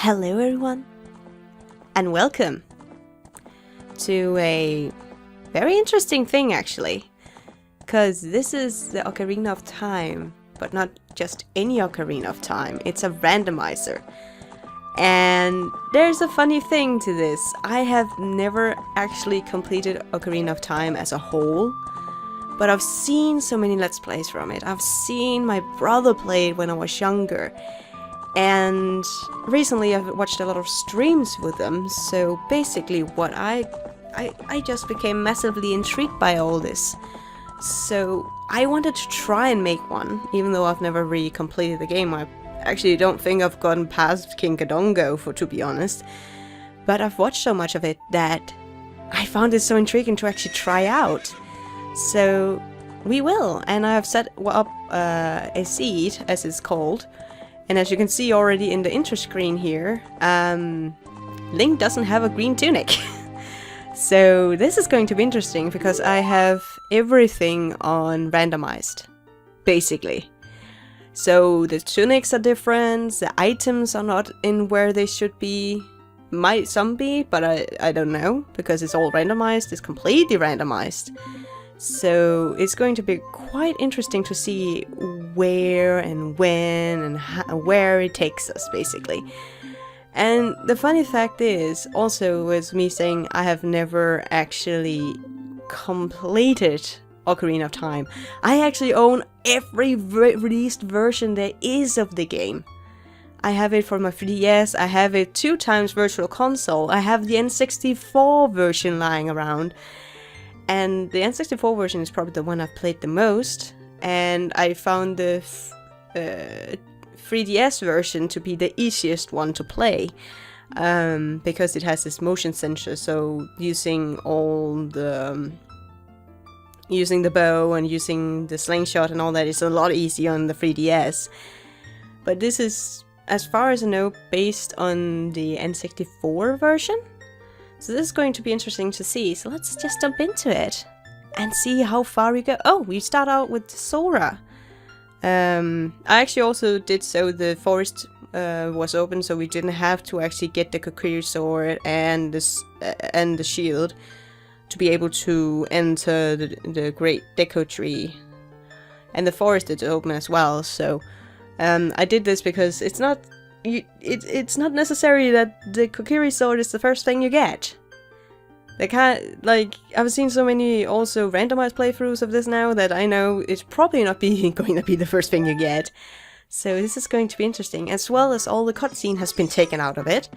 Hello everyone, and welcome to a very interesting thing actually, because this is the Ocarina of Time, but not just any Ocarina of Time, it's a randomizer. And there's a funny thing to this. I have never actually completed Ocarina of Time as a whole, but I've seen so many Let's Plays from it. I've seen my brother play it when I was younger. And recently I've watched a lot of streams with them, so basically what I just became massively intrigued by all this. So I wanted to try and make one, even though I've never really completed the game. I actually don't think I've gotten past King Kadongo, to be honest. But I've watched so much of it that I found it so intriguing to actually try out. So we will, and I've set up a seed, as it's called. And as you can see already in the intro screen here, Link doesn't have a green tunic. So this is going to be interesting because I have everything on randomized, basically. So the tunics are different, the items are not in where they should be. Might some be, but I don't know, because it's all randomized, it's completely randomized. So it's going to be quite interesting to see where and when and where it takes us, basically. And the funny fact is, also with me saying I have never actually completed Ocarina of Time, I actually own every released version there is of the game. I have it for my 3DS, I have it 2 times Virtual Console, I have the N64 version lying around. And the N64 version is probably the one I've played the most, and I found the 3DS version to be the easiest one to play, because it has this motion sensor, so using the bow and using the slingshot and all that is a lot easier on the 3DS. But this is, as far as I know, based on the N64 version. So this is going to be interesting to see, so let's just jump into it and see how far we go. Oh, we start out with Sora. I actually also did so the forest was open, so we didn't have to actually get the Kokiri sword and the shield to be able to enter the Great Deku Tree. And the forest is open as well, so I did this because it's not necessary that the Kokiri sword is the first thing you get. They can't, like, I've seen so many also randomized playthroughs of this now that I know it's probably not going to be the first thing you get. So this is going to be interesting, as well as all the cutscene has been taken out of it.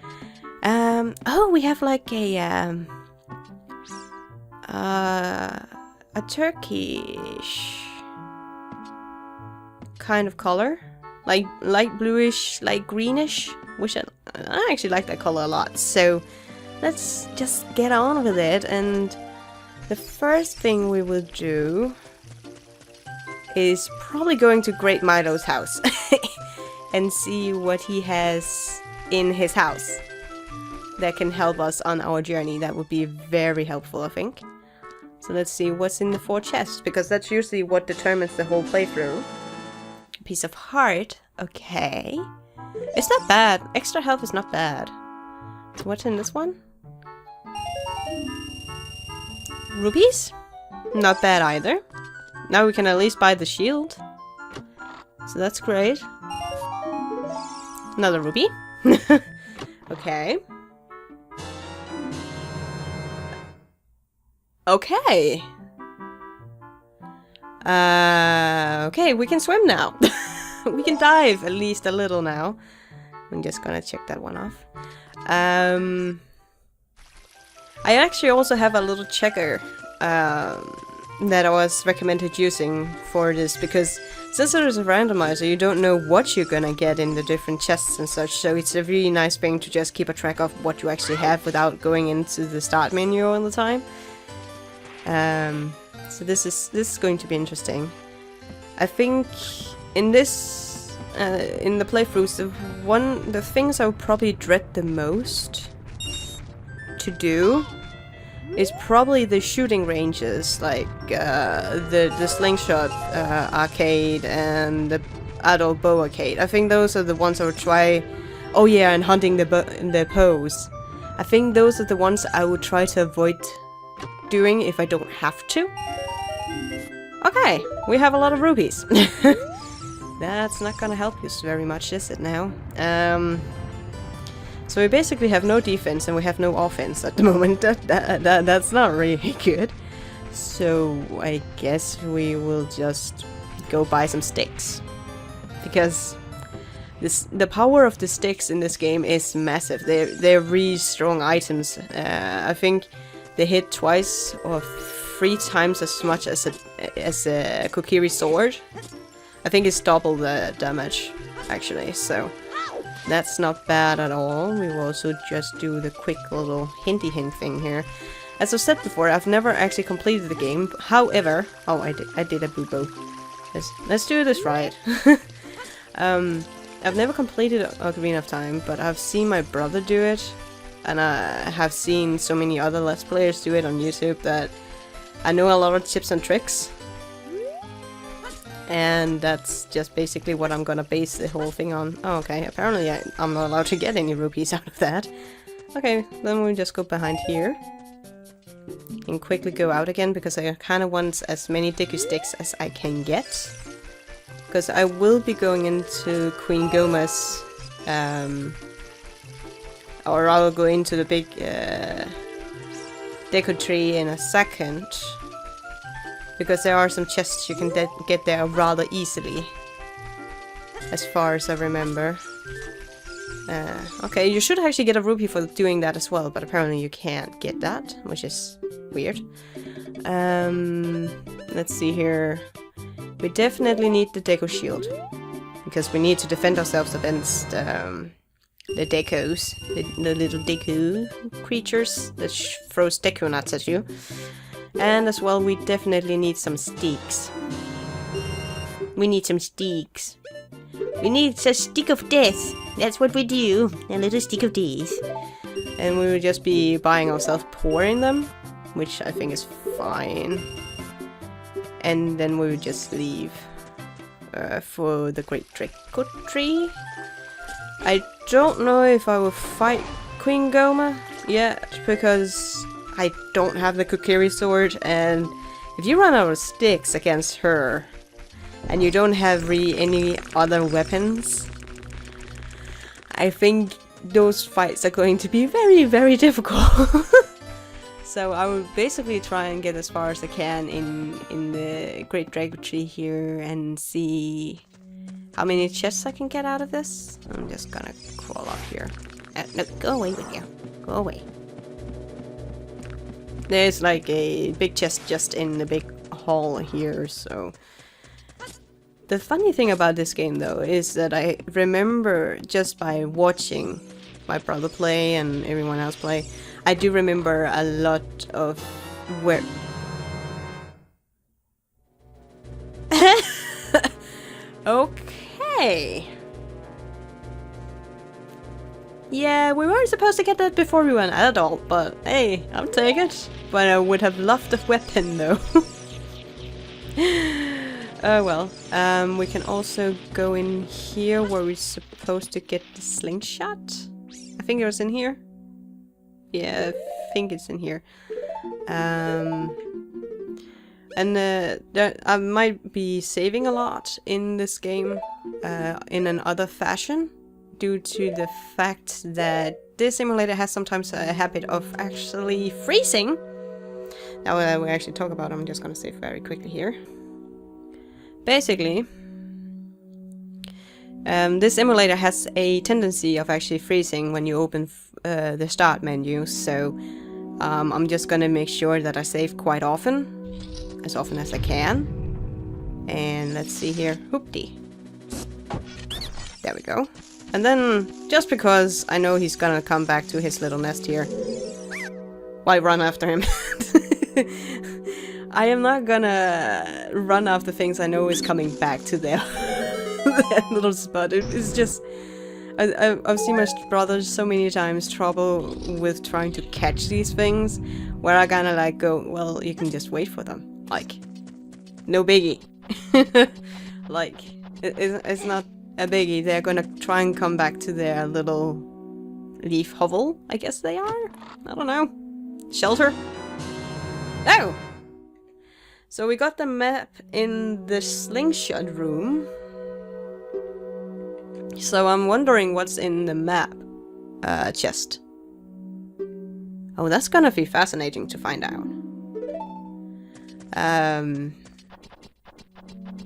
Oh, we have like a Turkish kind of color. Like light bluish, light greenish, which I actually like that color a lot. So let's just get on with it, and the first thing we will do is probably going to Great Milo's house and see what he has in his house that can help us on our journey. That would be very helpful, I think. So let's see what's in the 4 chests, because that's usually what determines the whole playthrough. Piece of heart, okay. It's not bad. Extra health is not bad. What's in this one? Rupees? Not bad either. Now we can at least buy the shield. So that's great. Another rupee. Okay. Okay. Okay, we can swim now. We can dive at least a little now. I'm just gonna check that one off. I actually also have a little checker that I was recommended using for this, because since it is a randomizer, you don't know what you're gonna get in the different chests and such, so it's a really nice thing to just keep a track of what you actually have without going into the start menu all the time. So this is going to be interesting. I think in this in the playthroughs, the things I would probably dread the most to do is probably the shooting ranges, like the slingshot arcade and the adult bow arcade. I think those are the ones I would try Oh yeah, and hunting the pose. I think those are the ones I would try to avoid doing if I don't have to. Okay, we have a lot of rupees. That's not gonna help us very much, is it now? So we basically have no defense and we have no offense at the moment. That's not really good. So I guess we will just go buy some sticks. Because the power of the sticks in this game is massive. They're really strong items. I think they hit twice or 3 times as much as a Kokiri sword. I think it's double the damage, actually, so that's not bad at all. We will also just do the quick little hinty hint thing here. As I've said before, I've never actually completed the game. However, oh, I did a boo-boo. Let's do this right. I've never completed Ocarina of Time, but I've seen my brother do it, and I have seen so many other Let's Players do it on YouTube that I know a lot of tips and tricks. And that's just basically what I'm gonna base the whole thing on. Oh, okay, apparently I'm not allowed to get any rupees out of that. Okay, then we'll just go behind here. And quickly go out again, because I kind of want as many Deku sticks as I can get. Because I will be going into Queen Goma's, or I'll go into the big Deku tree in a second. Because there are some chests you can get there rather easily. As far as I remember. Okay, you should actually get a rupee for doing that as well, but apparently you can't get that, which is weird. Let's see here. We definitely need the Deku shield. Because we need to defend ourselves against the Dekus. The little Deku creatures that throws Deku nuts at you. And as well, we definitely need some sticks. We need some sticks. We need a stick of death. That's what we do. A little stick of death. And we will just be buying ourselves pouring them, which I think is fine. And then we will just leave for the Great Draco Tree. I don't know if I will fight Queen Goma yet, because I don't have the Kokiri sword, and if you run out of sticks against her, and you don't have really any other weapons, I think those fights are going to be very, very difficult. So I will basically try and get as far as I can in the Great Dragon Tree here and see how many chests I can get out of this. I'm just gonna crawl up here. No, go away with you. Go away. There's like a big chest just in the big hall here, so... The funny thing about this game, though, is that I remember just by watching my brother play and everyone else play, I do remember a lot of where... Okay. Yeah, we weren't supposed to get that before we went at all, but hey, I'll take it. But I would have loved a weapon, though. Oh well. We can also go in here where we're supposed to get the slingshot. I think it was in here. Yeah, I think it's in here. And I might be saving a lot in this game in another fashion, due to the fact that this emulator has sometimes a habit of actually freezing. Now we actually talk about it, I'm just gonna save very quickly here. Basically, this emulator has a tendency of actually freezing when you open the start menu, so I'm just gonna make sure that I save quite often as I can. And let's see here, hoopty. There we go. And then, just because I know he's gonna come back to his little nest here, why run after him? I am not gonna run after things I know is coming back to their, their little spot. It's just... I've seen my brothers so many times trouble with trying to catch these things, where I kinda like go, well, you can just wait for them. Like, no biggie. Like, it's not a biggie. They're gonna try and come back to their little leaf hovel, I guess they are? I don't know. Shelter? Oh! So we got the map in the slingshot room. So I'm wondering what's in the map chest. Oh, that's gonna be fascinating to find out.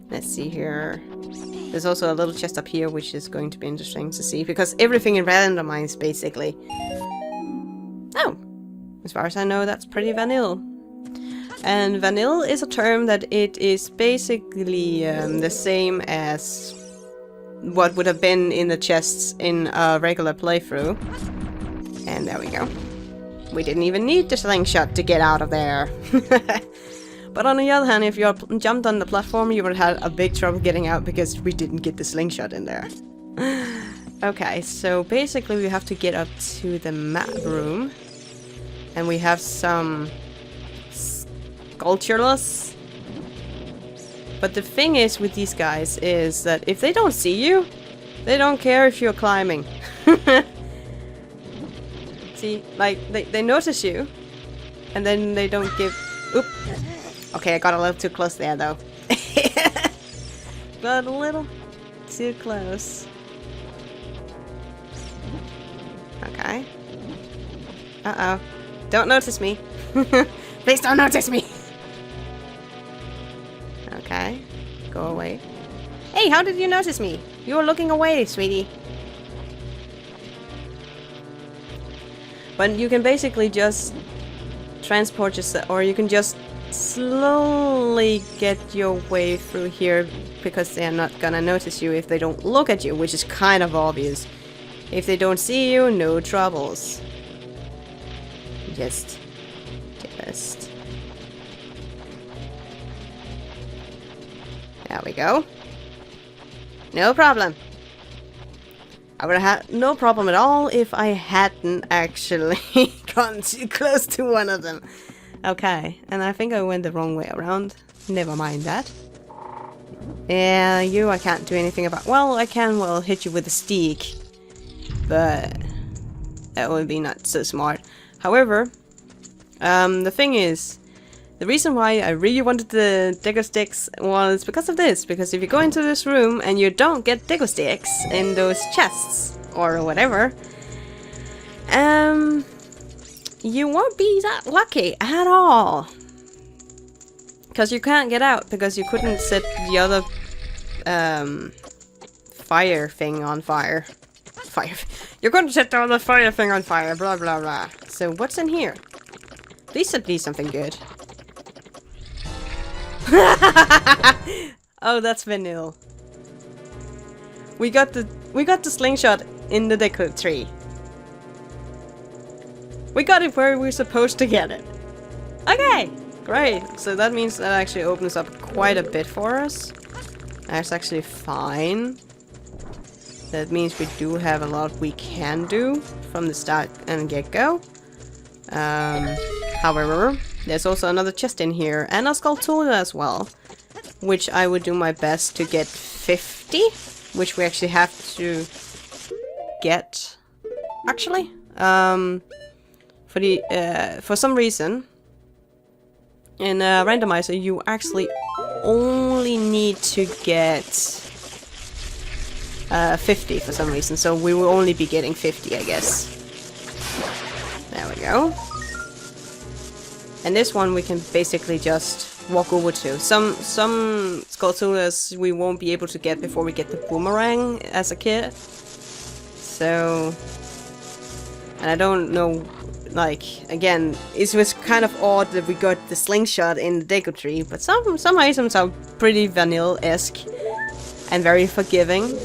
Let's see here. There's also a little chest up here, which is going to be interesting to see, because everything in Randomizer, basically. Oh! As far as I know, that's pretty vanilla. And vanilla is a term that it is basically the same as what would have been in the chests in a regular playthrough. And there we go. We didn't even need the slingshot to get out of there. But on the other hand, if you jumped on the platform, you would have had a big trouble getting out because we didn't get the slingshot in there. Okay, so basically we have to get up to the map room. And we have some sculptures. But the thing is with these guys is that if they don't see you, they don't care if you're climbing. See, like, they notice you, and then they don't give... Oop! Okay, I got a little too close there, though. Got a little too close. Okay. Uh-oh. Don't notice me. Please don't notice me! Okay. Go away. Hey, how did you notice me? You were looking away, sweetie. But you can basically just transport yourself, or you can just slowly get your way through here, because they're not gonna notice you if they don't look at you, which is kind of obvious. If they don't see you, no troubles. Just. There we go. No problem. I would have had no problem at all if I hadn't actually gotten too close to one of them. Okay, and I think I went the wrong way around. Never mind that. Yeah, you I can't do anything about. Well, I can hit you with a stick. But that would be not so smart. However, the thing is, the reason why I really wanted the Deco Sticks was because of this. Because if you go into this room and you don't get Deco Sticks in those chests or whatever, you won't be that lucky at all. Because you can't get out because you couldn't set the other fire thing on fire. You're going to set the other fire thing on fire, blah blah blah. So what's in here? Please at least something good. Oh, that's vanilla. We got the slingshot in the deco tree. We got it where we're supposed to get it. Okay, great. So that means that actually opens up quite a bit for us. That's actually fine. That means we do have a lot we can do from the start and get-go. However, there's also another chest in here, and a Skulltula as well, which I would do my best to get 50, which we actually have to get, actually. For some reason, in Randomizer, you actually only need to get 50 for some reason, so we will only be getting 50, I guess. There we go. And this one we can basically just walk over to. Some Skulltulas we won't be able to get before we get the boomerang as a kid. So, and I don't know, like, again, it was kind of odd that we got the slingshot in the deco tree, but some items are pretty vanilla-esque and very forgiving.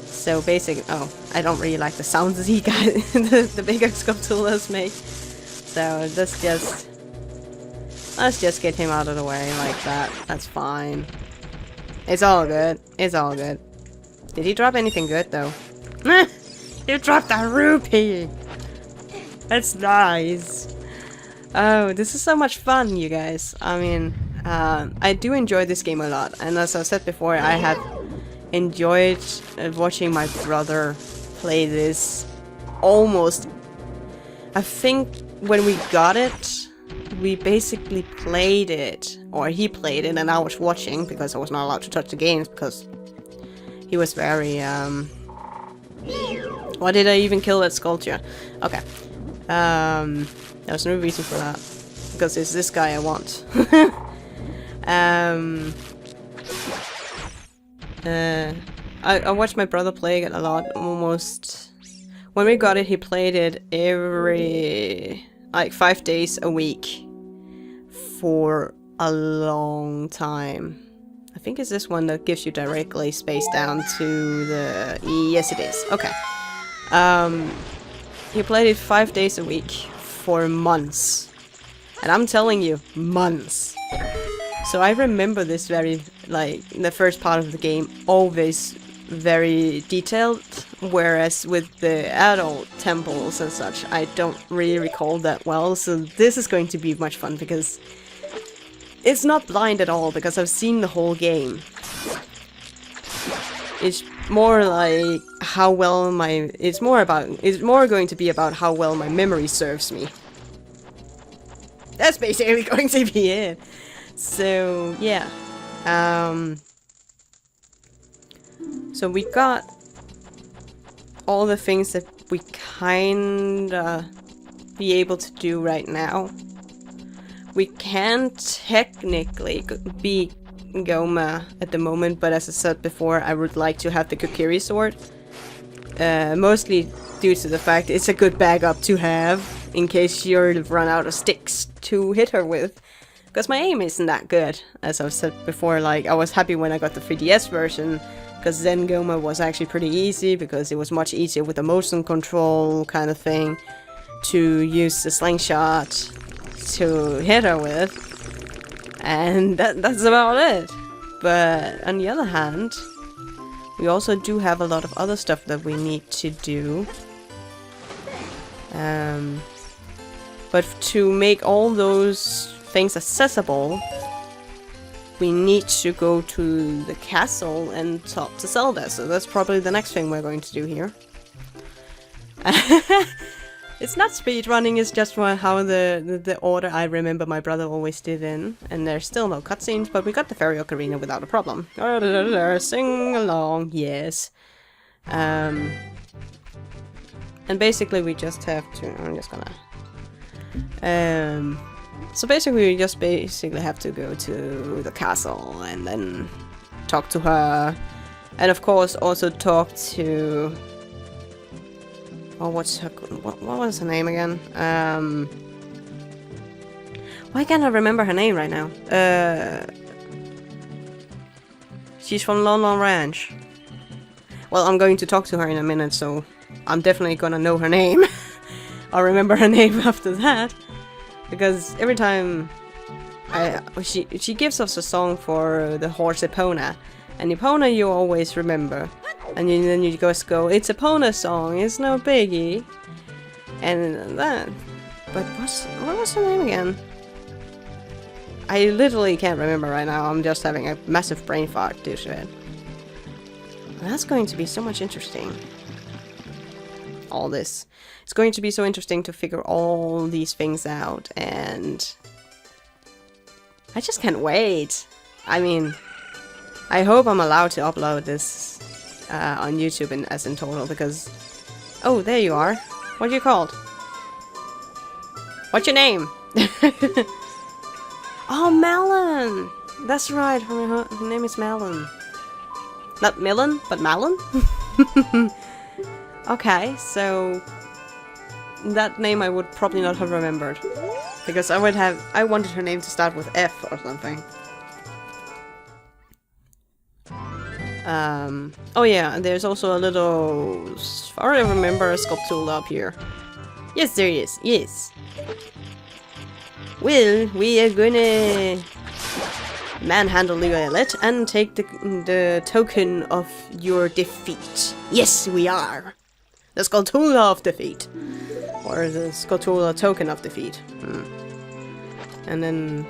So basically, oh, I don't really like the sounds that he got the bigger Skulltulas make. So let's just get him out of the way like that. That's fine. It's all good. It's all good. Did he drop anything good though? You dropped a rupee! That's nice. Oh, this is so much fun, you guys. I mean, I do enjoy this game a lot. And as I said before, I have enjoyed watching my brother play this almost. I think when we got it, we basically played it, or he played it and I was watching because I was not allowed to touch the games because he was very, why did I even kill that sculpture? Okay. There's no reason for that. Because it's this guy I want. I watched my brother play it a lot, almost. When we got it, he played it every, like 5 days a week for a long time. I think it's this one that gives you directly space down to the... Yes, it is. Okay. He played it 5 days a week for months. And I'm telling you, months. So I remember this very, like, the first part of the game, always very detailed. Whereas with the adult temples and such, I don't really recall that well. So this is going to be much fun because it's not blind at all, because I've seen the whole game. It's more like how well my... It's more going to be about how well my memory serves me. That's basically going to be it. So, yeah. So we got all the things that we kinda be able to do right now. We can technically be Goma at the moment, but as I said before, I would like to have the Kokiri sword. Mostly due to the fact it's a good backup to have in case you're run out of sticks to hit her with. Because my aim isn't that good, as I've said before. Like, I was happy when I got the 3DS version, because then Goma was actually pretty easy, because it was much easier with the motion control kind of thing to use the slingshot to hit her with. And that's about it. But on the other hand, we also do have a lot of other stuff that we need to do. But to make all those things accessible, we need to go to the castle and talk to Zelda. So that's probably the next thing we're going to do here. It's not speedrunning, it's just how the order I remember my brother always did in. And there's still no cutscenes, but we got the Fairy Ocarina without a problem. Sing along, yes. And basically we just have to... I'm just gonna... So basically we just have to go to the castle and then talk to her. And of course also talk to... Oh, what was her name again? Why can't I remember her name right now? She's from Lon Lon Ranch. Well, I'm going to talk to her in a minute, so I'm definitely gonna know her name. I'll remember her name after that. Because every time she gives us a song for the horse Epona. And Epona you always remember. And then you just go, it's a Epona song, it's no biggie. And that... But what was her name again? I literally can't remember right now, I'm just having a massive brain fart due to it. That's going to be so much interesting. All this. It's going to be so interesting to figure all these things out, and... I just can't wait. I mean, I hope I'm allowed to upload this on YouTube as in total, because... Oh, there you are. What are you called? What's your name? Oh, Malon! That's right, her name is Malon. Not Millen, but Malon? Okay, so... That name I would probably not have remembered. Because I wanted her name to start with F or something. Oh yeah, there's also a little, as far as I remember, a sculpture up here. Yes, there is, yes. Well, we are gonna manhandle you a little and take the token of your defeat. Yes, we are. The sculpture of defeat. Or the sculpture token of defeat. And then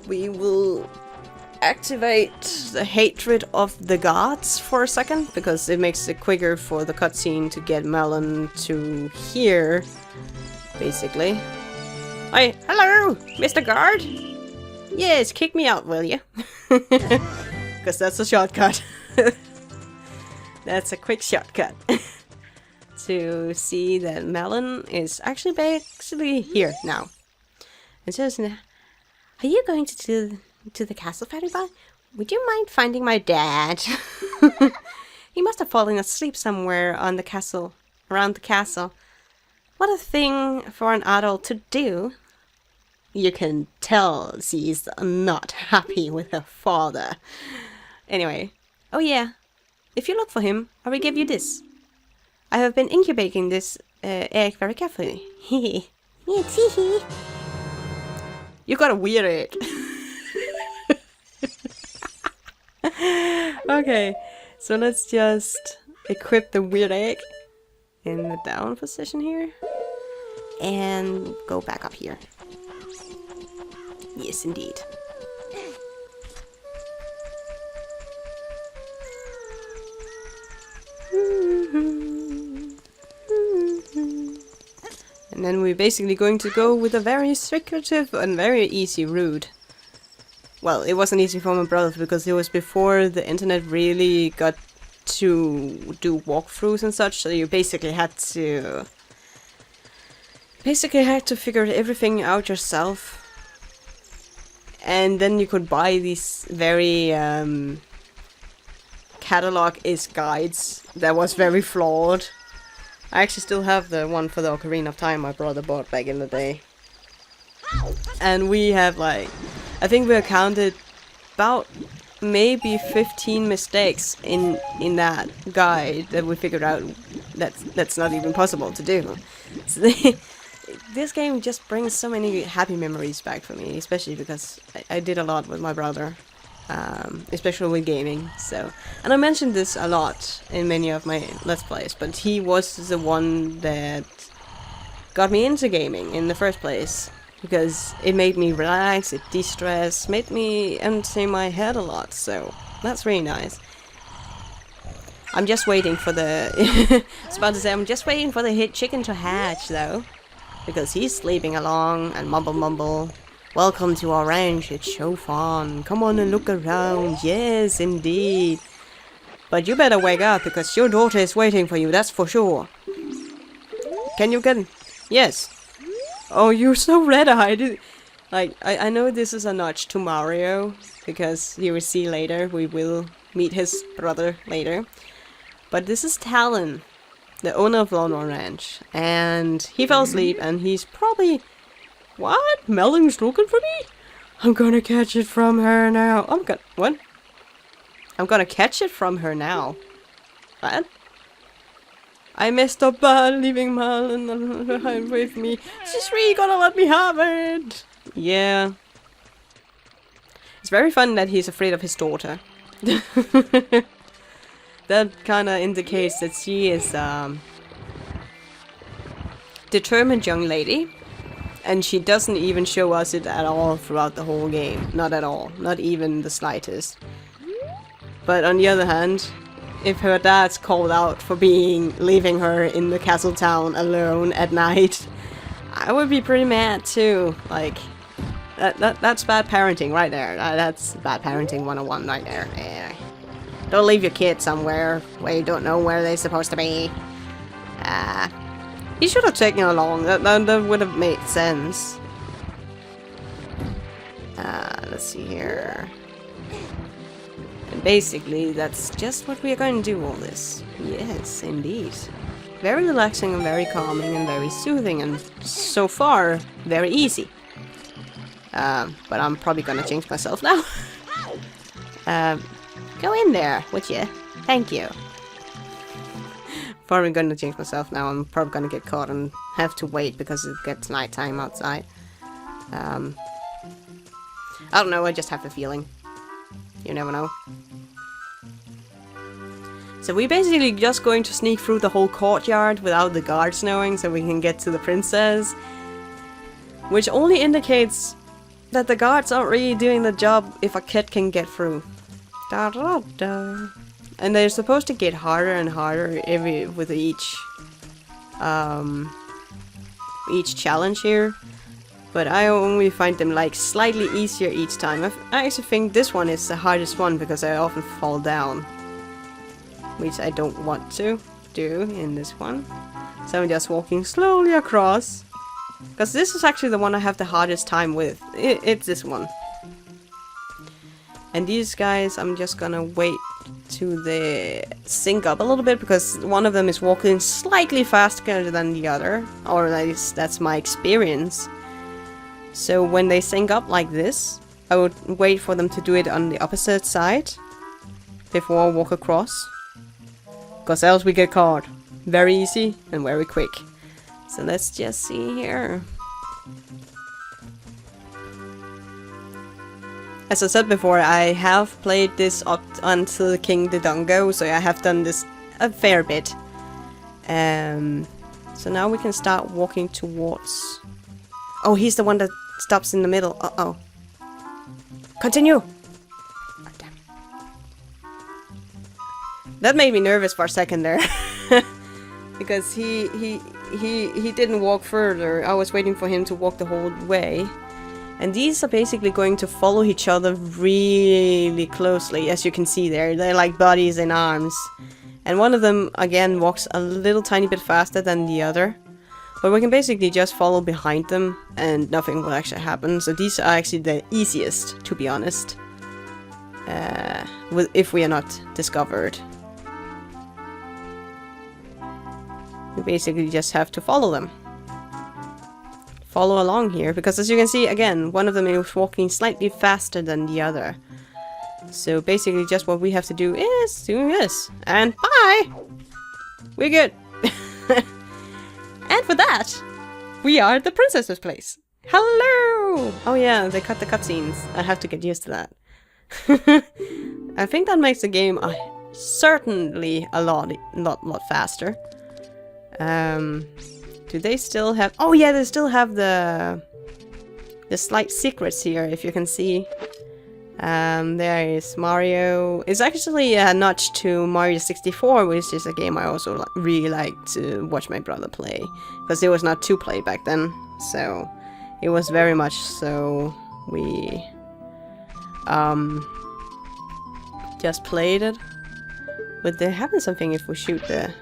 we will activate the hatred of the gods for a second, because it makes it quicker for the cutscene to get Melon to hear, basically. Hi, hello, Mr. Guard! Yes, kick me out, will you? Because that's a shortcut. That's a quick shortcut. To see that Melon is actually here now. And says, are you going to the castle, Fairy Boy? Would you mind finding my dad? He must have fallen asleep somewhere on the castle, around the castle. What a thing for an adult to do. You can tell she's not happy with her father. Anyway, oh yeah, if you look for him, I will give you this. I have been incubating this egg very carefully. Hee hee. You got a weird egg. Okay, so let's just equip the weird egg in the down position here. And go back up here. Yes, indeed. And then we're basically going to go with a very secretive and very easy route. Well, it wasn't easy for my brother because it was before the internet really got to do walkthroughs and such, so you basically had to figure everything out yourself. And then you could buy these very catalog-ish guides that was very flawed. I actually still have the one for the Ocarina of Time my brother bought back in the day. And we have like, I think we counted about maybe 15 mistakes in that guide that we figured out that's not even possible to do. So this game just brings so many happy memories back for me, especially because I did a lot with my brother, especially with gaming. So, and I mentioned this a lot in many of my Let's Plays, but he was the one that got me into gaming in the first place, because it made me relax, it de-stress, made me empty my head a lot, so that's really nice. I'm just waiting for the... I was about to say, I'm just waiting for the hit chicken to hatch, though. Because he's sleeping along and mumble. Welcome to our ranch, it's so fun. Come on and look around. Yes, indeed. But you better wake up because your daughter is waiting for you, that's for sure. Can you get... Yes. Oh, you're so red-eyed. Like, I know this is a notch to Mario, because you will see later, we will meet his brother later. But this is Talon, the owner of Lone Ranch, and he fell asleep, and he's probably... What? Melon's looking for me? I'm gonna catch it from her now. What? I'm gonna catch it from her now. What? I messed up by leaving Melon with me. She's really gonna let me have it. Yeah. It's very fun that he's afraid of his daughter. That kinda indicates that she is determined young lady. And she doesn't even show us it at all throughout the whole game. Not at all. Not even the slightest. But on the other hand, if her dad's called out for leaving her in the castle town alone at night, I would be pretty mad too. Like, that's bad parenting right there. That's bad parenting 101 right there. Yeah. Don't leave your kid somewhere where you don't know where they're supposed to be. He should have taken her along. That would have made sense. Let's see here. And basically, that's just what we are going to do all this. Yes, indeed. Very relaxing and very calming and very soothing and so far, very easy. But I'm probably gonna change myself now. Go in there, would you? Thank you. Probably gonna change myself now. I'm probably gonna get caught and have to wait because it gets nighttime outside. I don't know, I just have a feeling. You never know. So we're basically just going to sneak through the whole courtyard without the guards knowing so we can get to the princess. Which only indicates that the guards aren't really doing the job if a kid can get through. Da, da, da. And they're supposed to get harder and harder with each challenge here. But I only find them like slightly easier each time. I actually think this one is the hardest one because I often fall down. Which I don't want to do in this one. So I'm just walking slowly across. Because this is actually the one I have the hardest time with. It's this one. And these guys, I'm just gonna wait to the sync up a little bit because one of them is walking slightly faster than the other. Or at least that's my experience. So when they sync up like this, I would wait for them to do it on the opposite side before I walk across. Because else we get caught. Very easy and very quick. So let's just see here. As I said before, I have played this up until King Dodongo, so I have done this a fair bit. So now we can start walking towards... Oh, he's the one that stops in the middle. Uh-oh. Continue! Oh, damn. That made me nervous for a second there. Because he didn't walk further. I was waiting for him to walk the whole way. And these are basically going to follow each other really closely, as you can see there. They're like bodies and arms. And one of them, again, walks a little tiny bit faster than the other. But we can basically just follow behind them and nothing will actually happen. So these are actually the easiest, to be honest. If we are not discovered. We basically just have to follow them. Follow along here, because as you can see, again, one of them is walking slightly faster than the other. So basically just what we have to do is doing this. And bye! We're good! And for that, we are at the princess's place. Hello! Oh yeah, they cut the cutscenes. I have to get used to that. I think that makes the game certainly a lot faster. Do they still have... Oh yeah, they still have the slight secrets here, if you can see. There is Mario. It's actually a notch to Mario 64, which is a game I also really like to watch my brother play. Because it was not 2-play back then, so it was very much so we just played it. Would there happen something if we shoot the...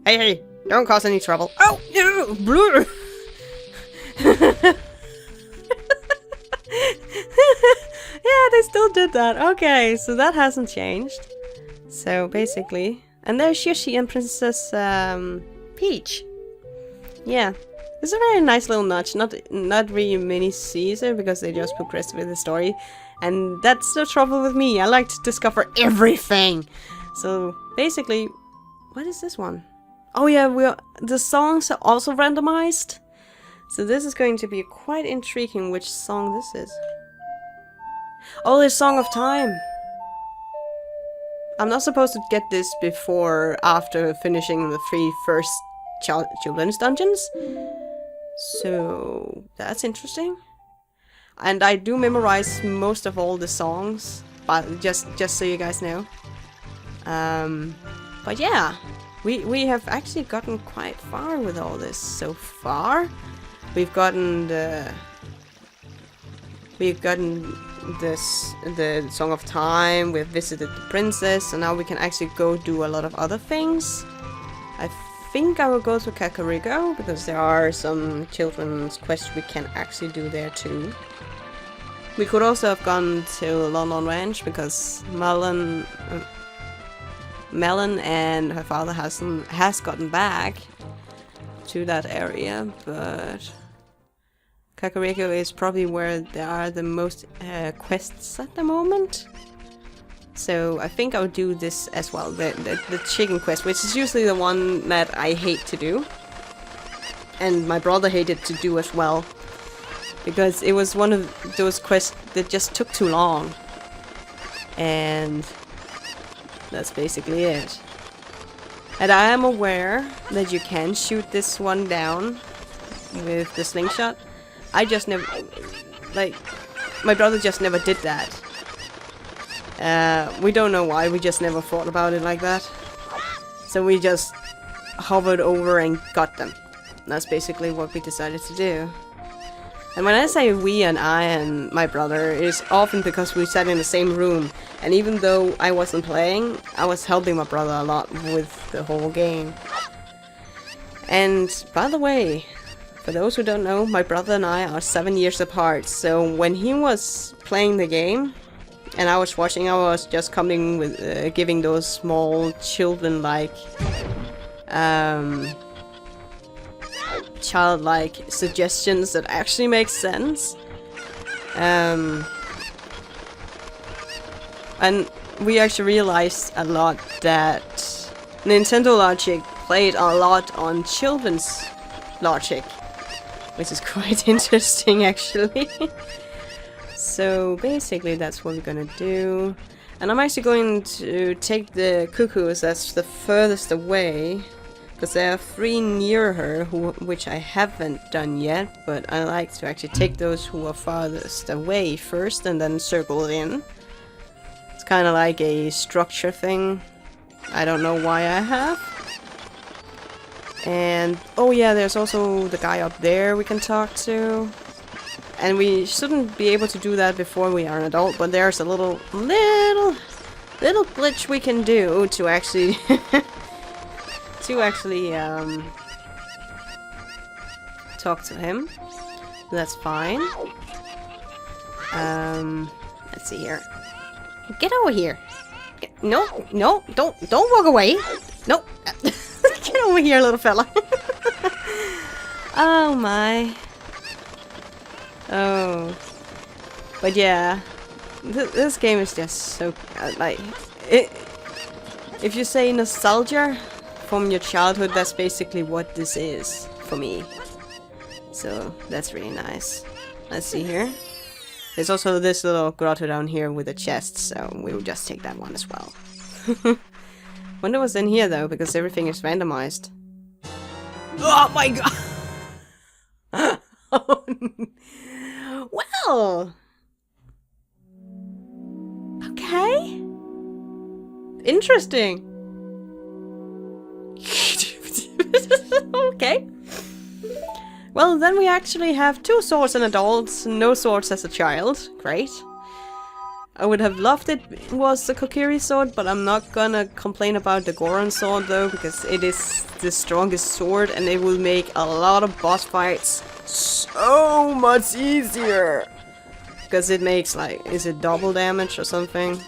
Hey! Don't cause any trouble. Oh! No! Blue! Yeah, they still did that. Okay, so that hasn't changed. So basically... And there's Yoshi and Princess Peach. Yeah. It's a very nice little notch. Not really many Caesar because they just progressed with the story. And that's the trouble with me. I like to discover everything. So basically... What is this one? Oh yeah, the songs are also randomized. So this is going to be quite intriguing which song this is. Oh, there's Song of Time. I'm not supposed to get this after finishing the 3 first children's dungeons. So that's interesting. And I do memorize most of all the songs, but just so you guys know. But yeah. We have actually gotten quite far with all this so far. We've gotten the Song of Time, we've visited the princess, and now we can actually go do a lot of other things. I think I will go to Kakariko, because there are some children's quests we can actually do there too. We could also have gone to London Ranch, because Melon and her father has gotten back to that area, but Kakariko is probably where there are the most quests at the moment. So I think I'll do this as well, the chicken quest, which is usually the one that I hate to do. And my brother hated to do as well, because it was one of those quests that just took too long. And that's basically it. And I am aware that you can shoot this one down with the slingshot. I just never, like, my brother just never did that. We don't know why, we just never thought about it like that. So we just hovered over and got them. That's basically what we decided to do. And when I say we and I and my brother, it's often because we sat in the same room. And even though I wasn't playing, I was helping my brother a lot with the whole game. And by the way, for those who don't know, my brother and I are 7 years apart. So when he was playing the game and I was watching, I was just coming with giving those small children-like childlike suggestions that actually make sense. And we actually realized a lot that Nintendo logic played a lot on children's logic, which is quite interesting actually. So basically that's what we're gonna do. And I'm actually going to take the cuckoos that's the furthest away, because there are 3 near her, which I haven't done yet, but I like to actually take those who are farthest away first and then circle in. It's kind of like a structure thing. I don't know why I have. And, oh yeah, there's also the guy up there we can talk to. And we shouldn't be able to do that before we are an adult, but there's a little glitch we can do to actually talk to him. That's fine. Let's see here. Get over here. No, don't walk away. No. Get over here, little fella. Oh my. Oh. But yeah, this game is just so like it. If you say nostalgia from your childhood, that's basically what this is for me. So that's really nice. Let's see here. There's also this little grotto down here with a chest, so we will just take that one as well. Wonder what's in here though, because everything is randomized. Oh my god! Well, okay, interesting. Okay. Well, then we actually have 2 swords as adults, no swords as a child. Great. I would have loved it was the Kokiri sword, but I'm not gonna complain about the Goron sword though, because it is the strongest sword and it will make a lot of boss fights so much easier. Because it makes like, is it double damage or something?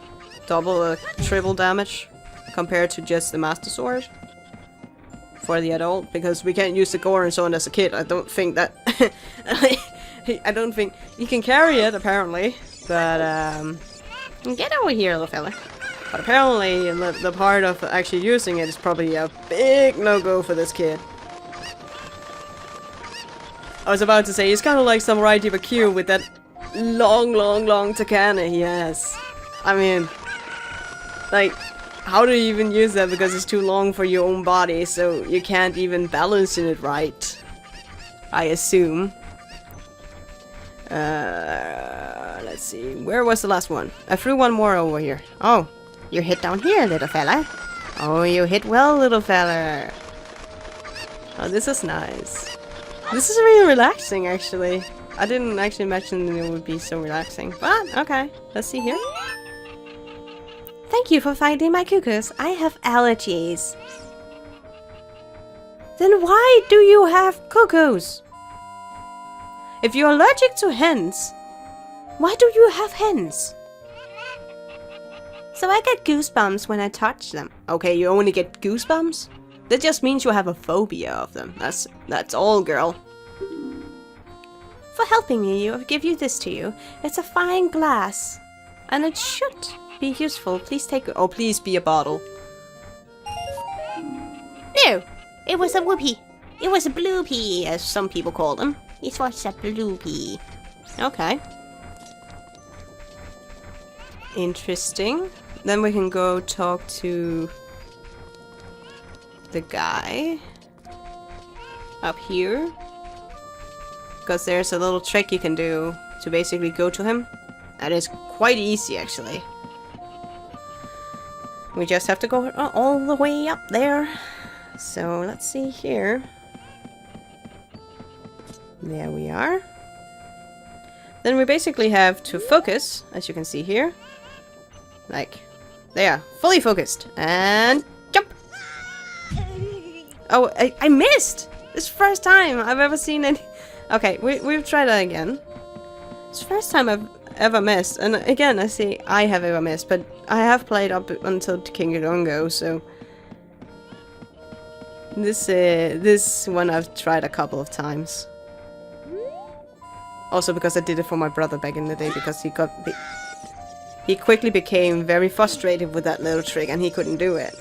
Double or triple damage compared to just the Master Sword for the adult, because we can't use the Goron sword as a kid. I don't think that I don't think you can carry it apparently, but get over here, little fella. But apparently the part of actually using it is probably a big no-go for this kid. I was about to say, he's kind of like Samurai DBQ with that long takana he has. I mean, like, how do you even use that, because it's too long for your own body, so you can't even balance it right, I assume. Let's see, where was the last one? I threw one more over here. Oh, you hit down here, little fella. Oh, you hit well, little fella. Oh, this is nice. This is really relaxing, actually. I didn't actually imagine it would be so relaxing, but okay. Let's see here. Thank you for finding my cuckoos. I have allergies. Then why do you have cuckoos? If you're allergic to hens, why do you have hens? So I get goosebumps when I touch them. Okay, you only get goosebumps? That just means you have a phobia of them. That's all, girl. For helping me, I'll give you this to you. It's a fine glass. And it should be useful. Please take it. Oh, please be a bottle. No, it was a whoopee. It was a blue pea, as some people call them. It was a blue pea. Okay. Interesting. Then we can go talk to the guy up here. because there's a little trick you can do to basically go to him. That is quite easy, actually. We just have to go all the way up there. So let's see here. There we are. Then we basically have to focus, as you can see here. Like, there, fully focused. And jump! Oh, I missed! This is the first time I've ever seen any... Okay, we've tried that again. It's the first time I've ever missed. And again, I say I have ever missed, but I have played up until King Dongo, so... This one I've tried a couple of times. Also because I did it for my brother back in the day, because he quickly became very frustrated with that little trick and he couldn't do it.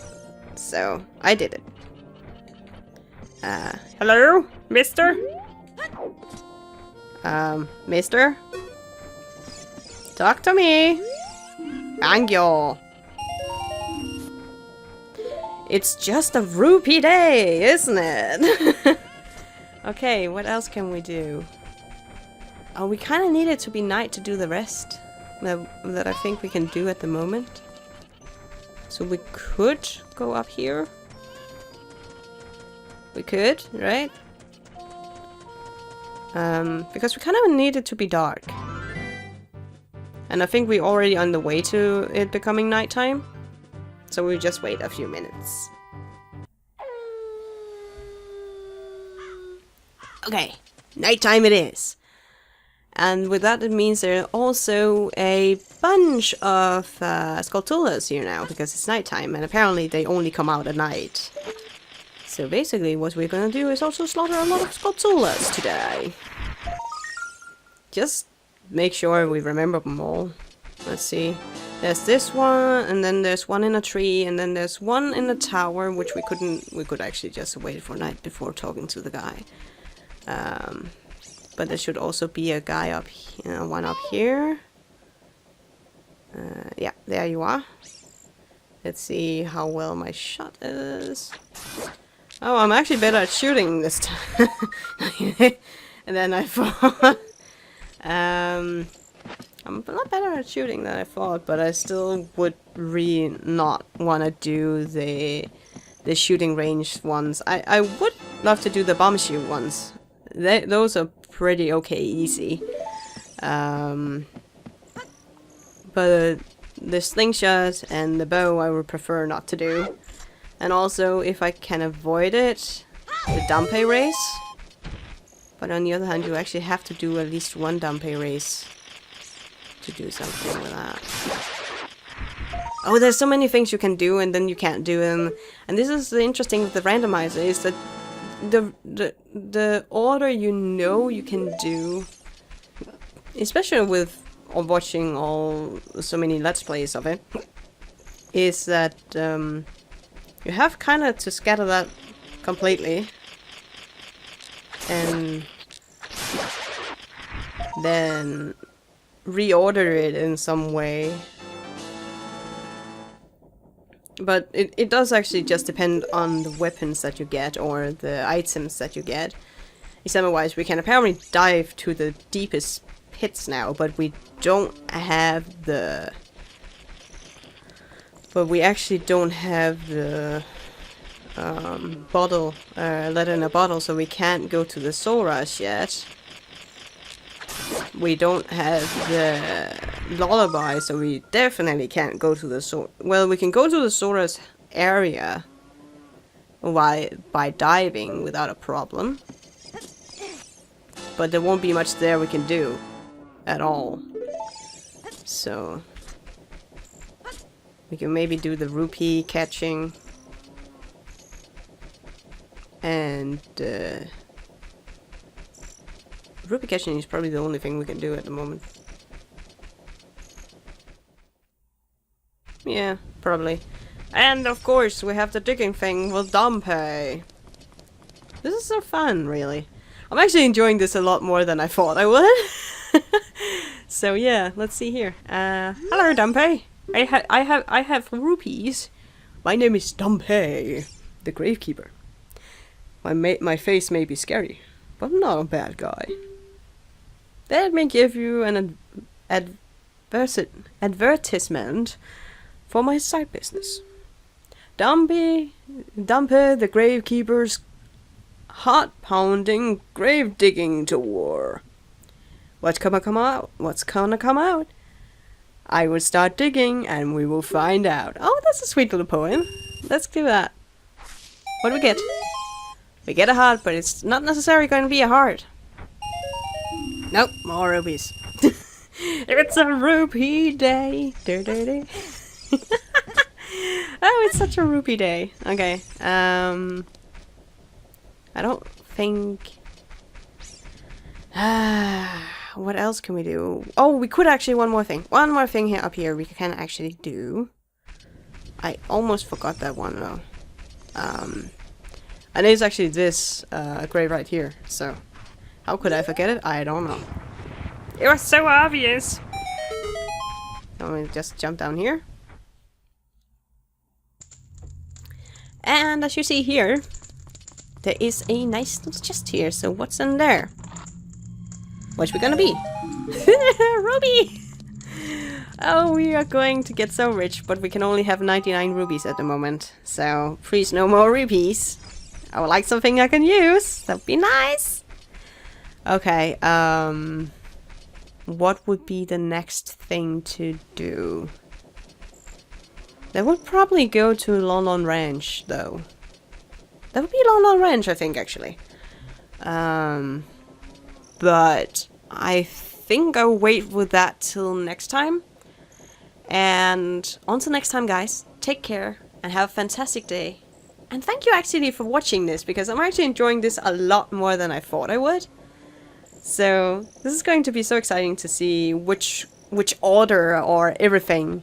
So, I did it. Hello, mister? Mister? Talk to me! Thank you! It's just a Rupee day, isn't it? Okay, what else can we do? Oh, we kind of need it to be night to do the rest that I think we can do at the moment. So we could go up here. We could, right? Because we kind of need it to be dark. And I think we're already on the way to it becoming nighttime. So we'll just wait a few minutes. Okay, nighttime it is. And with that, it means there are also a bunch of Skulltulas here now, because it's nighttime, and apparently they only come out at night. So basically, what we're gonna do is also slaughter a lot of Skulltulas today. Just make sure we remember them all. Let's see. There's this one, and then there's one in a tree, and then there's one in a tower, which we could actually just wait for night before talking to the guy. But there should also be a guy up here, one up here. Yeah, there you are. Let's see how well my shot is. Oh, I'm actually better at shooting this time. And then I thought. I'm a lot better at shooting than I thought, but I still would really not want to do the shooting range ones. I would love to do the bomb shoot ones. Those are pretty okay easy. But the slingshot and the bow I would prefer not to do. And also, if I can avoid it, the Dumpe race. But on the other hand, you actually have to do at least one Dumpe race to do something with that. Oh, there's so many things you can do and then you can't do them. And this is the interesting with the randomizer, is that the order you can do, especially with watching so many Let's Plays of it, is that you have kind of to scatter that completely and then reorder it in some way. But it does actually just depend on the weapons that you get or the items that you get. Example-wise, we can apparently dive to the deepest pits now, but we don't have the... But we actually don't have the bottle, letter in a bottle, so we can't go to the Soras yet. We don't have the lullaby, so we definitely can't go to the well, we can go to the Soras area by diving without a problem. But there won't be much there we can do at all. So we can maybe do the Rupee catching and Rupee catching is probably the only thing we can do at the moment. Yeah, probably. And of course we have the digging thing with Dumpe. This is so fun, really. I'm actually enjoying this a lot more than I thought I would. So yeah, let's see here. Hello Dumpe. I have rupees. My name is Dumpe, the Gravekeeper. My face may be scary, but I'm not a bad guy. Let me give you an advertisement for my side business. Dumpy, the gravekeeper's heart-pounding grave-digging tour. What's gonna come out? What's gonna come out? I will start digging and we will find out. Oh, that's a sweet little poem. Let's do that. What do we get? We get a heart, but it's not necessarily going to be a heart. Nope, more rupees. It's a rupee day. Oh, it's such a rupee day. Okay. I don't think... what else can we do? Oh, we could actually one more thing here up here we can actually do. I almost forgot that one though. And it's actually this grave right here. So how could I forget it? I don't know. It was so obvious. Let me just jump down here. And as you see here, there is a nice little chest here. So what's in there? What's we gonna be? Ruby! Oh, we are going to get so rich, but we can only have 99 rubies at the moment. So, please no more rupees. I would like something I can use. That'd be nice. Okay, what would be the next thing to do? That would probably go to London Ranch, though. That would be London Ranch, I think, actually. But I think I'll wait with that till next time. And until next time, guys, take care and have a fantastic day. And thank you actually for watching this, because I'm actually enjoying this a lot more than I thought I would. So this is going to be so exciting to see which order or everything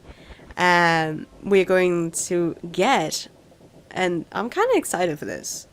we're going to get. And I'm kind of excited for this.